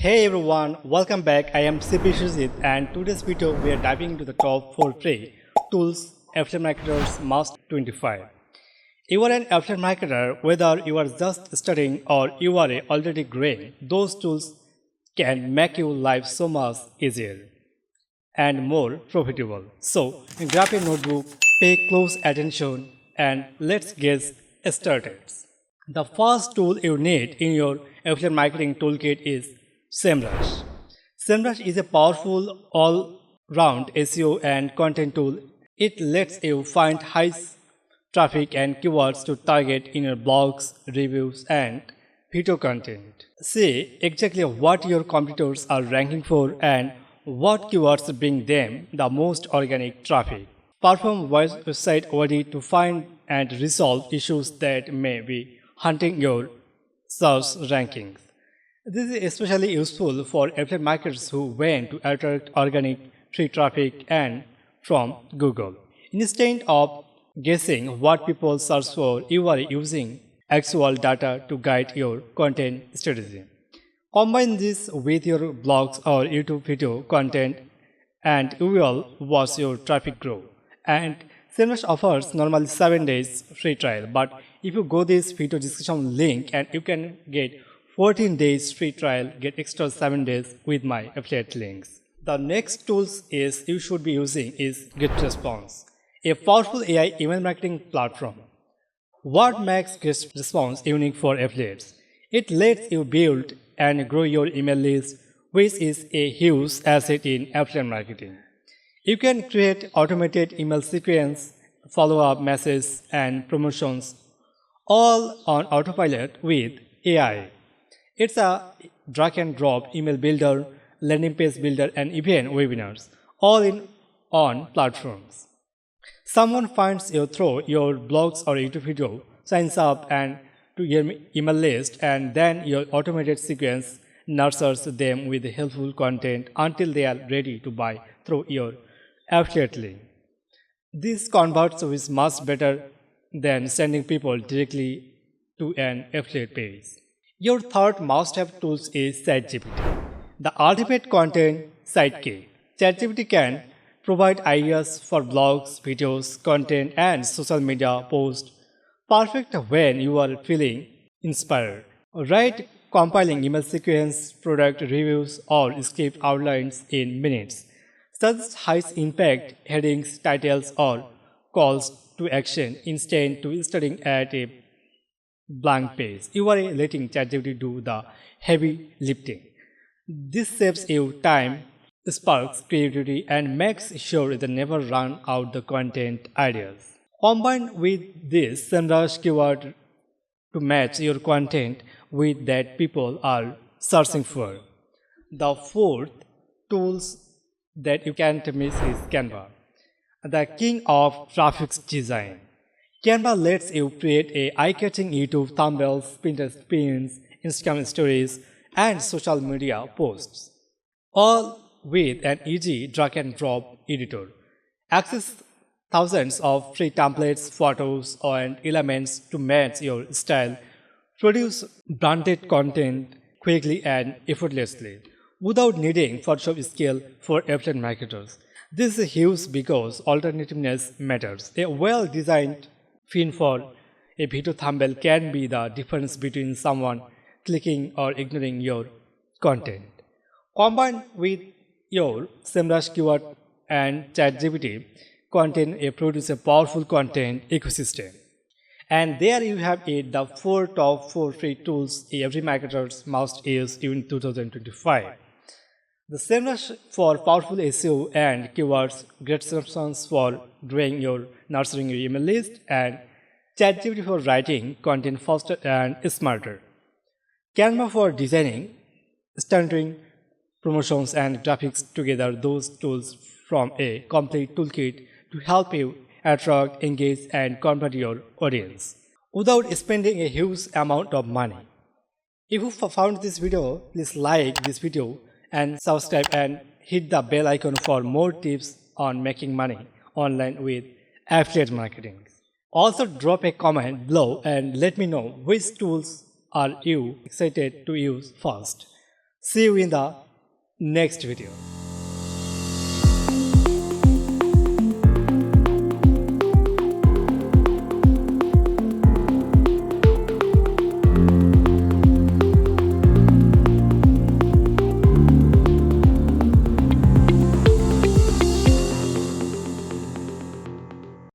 Hey everyone, welcome back. I am CPA Bisho Jit, and today's video we are diving into the top 4 free tools affiliate marketers must 25. You are an affiliate marketer, whether you are just studying or you are already growing, those tools can make your life so much easier and more profitable. So grab a notebook, pay close attention, and let's get started. The first tool you need in your affiliate marketing toolkit is SEMrush. SEMrush is a powerful all-round SEO and content tool. It lets you find high traffic and keywords to target in your blogs, reviews, and video content. See exactly what your competitors are ranking for and what keywords bring them the most organic traffic. Perform website audit to find and resolve issues that may be hunting your search rankings. This is especially useful for affiliate marketers who want to attract organic free traffic and from Google. Instead of guessing what people search for, you are using actual data to guide your content strategy. Combine this with your blogs or YouTube video content and you will watch your traffic grow. And SEMrush offers normally 7 days free trial, but if you go this video description link and you can get 14 days free trial, get extra 7 days with my affiliate links. The next tools you should be using is GetResponse, a powerful AI email marketing platform. What makes GetResponse unique for affiliates? It lets you build and grow your email list, which is a huge asset in affiliate marketing. You can create automated email sequence, follow-up messages, and promotions all on autopilot with AI. It's a drag-and-drop email builder, landing page builder, and even webinars, all in on platforms. Someone finds you through your blogs or YouTube video, signs up and to your email list, and then your automated sequence nurtures them with helpful content until they are ready to buy through your affiliate link. This converts is much better than sending people directly to an affiliate page. Your third must-have tools is ChatGPT, the ultimate content sidekick. ChatGPT can provide ideas for blogs, videos, content, and social media posts, perfect when you are feeling inspired. Write compiling email sequence, product reviews, or script outlines in minutes. Such high-impact headings, titles, or calls to action instead to studying at a blank page. You are letting ChatGPT do the heavy lifting. This saves you time, sparks creativity, and makes sure they never run out the content ideas. Combine with this SEMrush keyword to match your content with that people are searching for. The fourth tools that you can't miss is Canva, the king of traffic design. Canva lets you create a eye-catching YouTube thumbnails, Pinterest pins, Instagram stories, and social media posts, all with an easy drag-and-drop editor. Access thousands of free templates, photos, and elements to match your style. Produce branded content quickly and effortlessly, without needing Photoshop skill for affiliate marketers. This is huge because alternativeness matters. A well-designed theme for a video thumbnail can be the difference between someone clicking or ignoring your content. Combined with your SEMrush keyword and ChatGPT content, produce a powerful content ecosystem. And there you have it, the top 4 free tools every marketer must use in 2025. The SEMrush for powerful SEO and keywords, GetResponse for growing your nurturing your email list, and ChatGPT for writing content faster and smarter. Canva for designing, stunning promotions and graphics together. Those tools from a complete toolkit to help you attract, engage, and convert your audience without spending a huge amount of money. If you found this video, please like this video and subscribe and hit the bell icon for more tips on making money online with affiliate marketing. Also drop a comment below and let me know which tools are you excited to use first. See you in the next video.